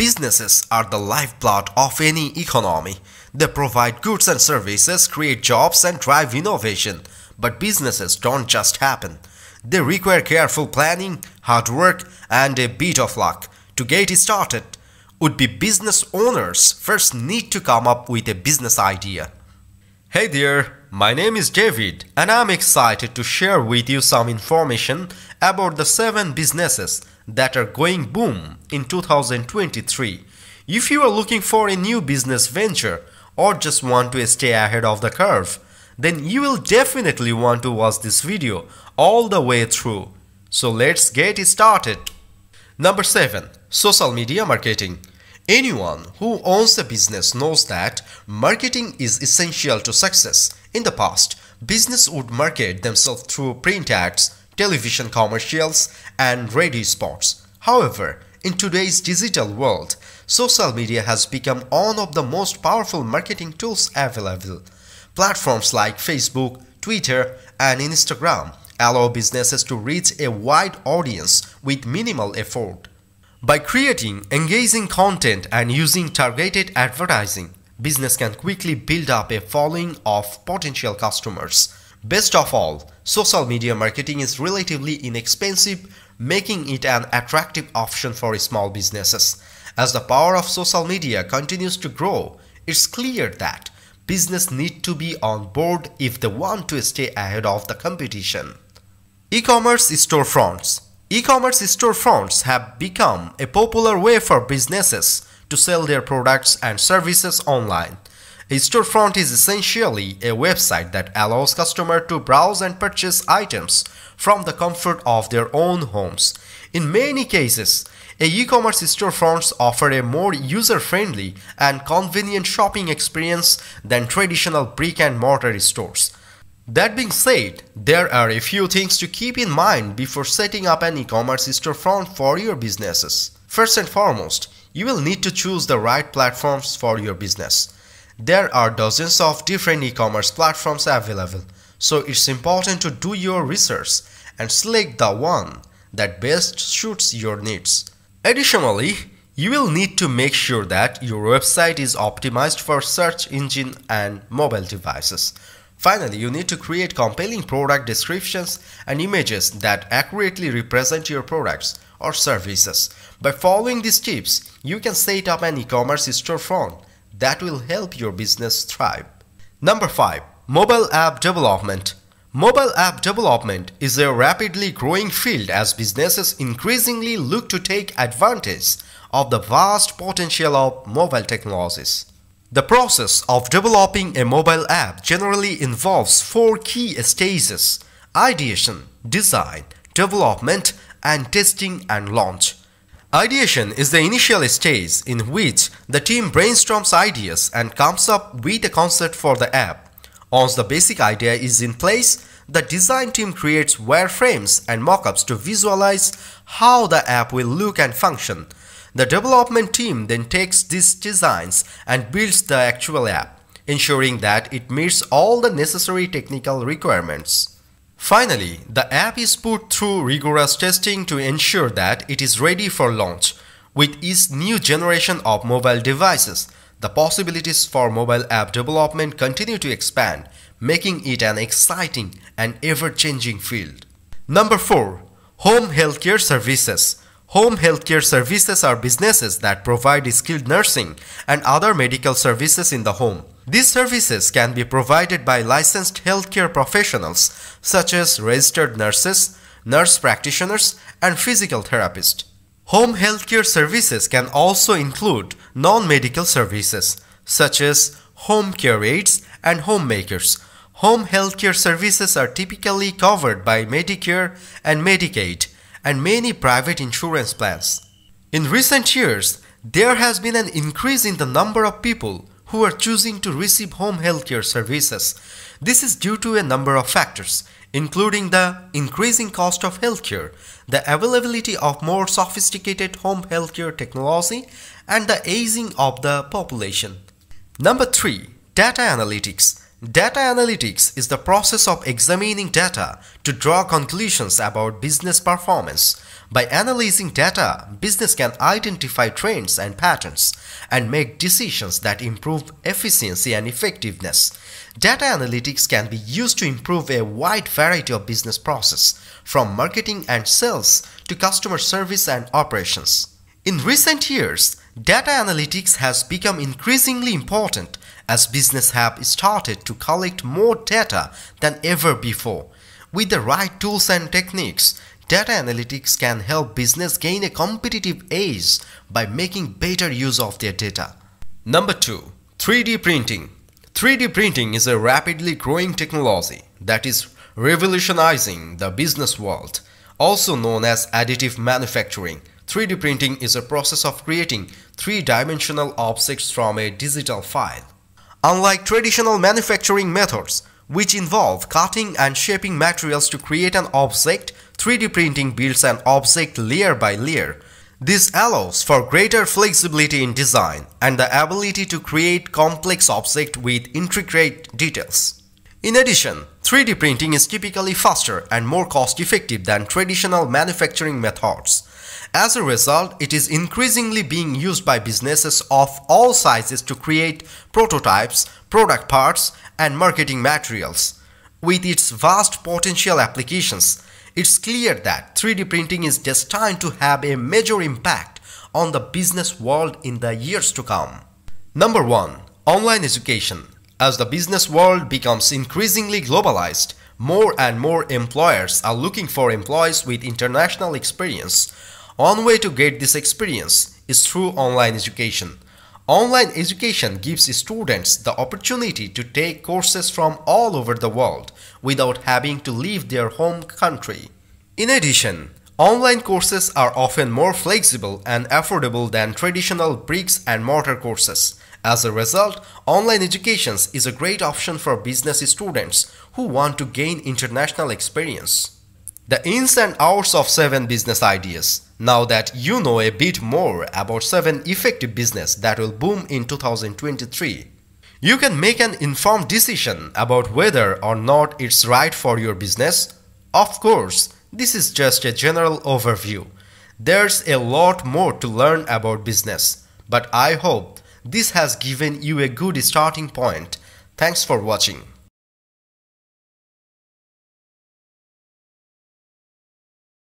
Businesses are the lifeblood of any economy. They provide goods and services, create jobs and drive innovation. But businesses don't just happen. They require careful planning, hard work and a bit of luck. To get started, would-be business owners first need to come up with a business idea. Hey there, my name is David and I'm excited to share with you some information about the 7 businesses that are going boom in 2023. If you are looking for a new business venture or just want to stay ahead of the curve, then you will definitely want to watch this video all the way through. So let's get started. Number 7. Social media marketing. Anyone who owns a business knows that marketing is essential to success. In the past, business would market themselves through print ads, television commercials, and radio spots. However, in today's digital world, social media has become one of the most powerful marketing tools available. Platforms like Facebook, Twitter, and Instagram allow businesses to reach a wide audience with minimal effort. By creating engaging content and using targeted advertising, business can quickly build up a following of potential customers. Best of all, social media marketing is relatively inexpensive, making it an attractive option for small businesses. As the power of social media continues to grow, it's clear that business need to be on board if they want to stay ahead of the competition. E-commerce storefronts. E-commerce storefronts have become a popular way for businesses to sell their products and services online. A storefront is essentially a website that allows customers to browse and purchase items from the comfort of their own homes. In many cases, e-commerce storefronts offer a more user-friendly and convenient shopping experience than traditional brick-and-mortar stores. That being said, there are a few things to keep in mind before setting up an e-commerce storefront for your businesses. First and foremost, you will need to choose the right platforms for your business. There are dozens of different e-commerce platforms available, so it's important to do your research and select the one that best suits your needs. Additionally, you will need to make sure that your website is optimized for search engine and mobile devices. Finally, you need to create compelling product descriptions and images that accurately represent your products or services. By following these tips, you can set up an e-commerce storefront that will help your business thrive. Number 5. Mobile app development. Mobile app development is a rapidly growing field as businesses increasingly look to take advantage of the vast potential of mobile technologies. The process of developing a mobile app generally involves 4 key stages: ideation, design, development, and testing and launch. Ideation is the initial stage in which the team brainstorms ideas and comes up with a concept for the app. Once the basic idea is in place, the design team creates wireframes and mockups to visualize how the app will look and function. The development team then takes these designs and builds the actual app, ensuring that it meets all the necessary technical requirements. Finally, the app is put through rigorous testing to ensure that it is ready for launch. With each new generation of mobile devices, the possibilities for mobile app development continue to expand, making it an exciting and ever-changing field. Number 4. Home healthcare services. Home healthcare services are businesses that provide skilled nursing and other medical services in the home. These services can be provided by licensed healthcare professionals such as registered nurses, nurse practitioners, and physical therapists. Home healthcare services can also include non-medical services such as home care aides and homemakers. Home healthcare services are typically covered by Medicare and Medicaid and many private insurance plans. In recent years, there has been an increase in the number of people who are choosing to receive home healthcare services. This is due to a number of factors, including the increasing cost of healthcare, the availability of more sophisticated home healthcare technology, and the aging of the population. Number 3. Data analytics. Data analytics is the process of examining data to draw conclusions about business performance. By analyzing data, business can identify trends and patterns and make decisions that improve efficiency and effectiveness. Data analytics can be used to improve a wide variety of business processes, from marketing and sales to customer service and operations. In recent years, data analytics has become increasingly important as businesses have started to collect more data than ever before. With the right tools and techniques, data analytics can help business gain a competitive edge by making better use of their data. Number 2. 3D printing. 3D printing is a rapidly growing technology that is revolutionizing the business world. Also known as additive manufacturing, 3D printing is a process of creating three-dimensional objects from a digital file. Unlike traditional manufacturing methods, which involve cutting and shaping materials to create an object, 3D printing builds an object layer by layer. This allows for greater flexibility in design and the ability to create complex objects with intricate details. In addition, 3D printing is typically faster and more cost-effective than traditional manufacturing methods. As a result, it is increasingly being used by businesses of all sizes to create prototypes, product parts, and marketing materials. With its vast potential applications, it's clear that 3D printing is destined to have a major impact on the business world in the years to come. Number 1. Online education. As the business world becomes increasingly globalized, more and more employers are looking for employees with international experience. One way to get this experience is through online education. Online education gives students the opportunity to take courses from all over the world without having to leave their home country. In addition, online courses are often more flexible and affordable than traditional bricks and mortar courses. As a result, online education is a great option for business students who want to gain international experience. The ins and outs of 7 business ideas. Now that you know a bit more about 7 effective business that will boom in 2023, you can make an informed decision about whether or not it's right for your business. Of course, this is just a general overview. There's a lot more to learn about business, but I hope this has given you a good starting point. Thanks for watching.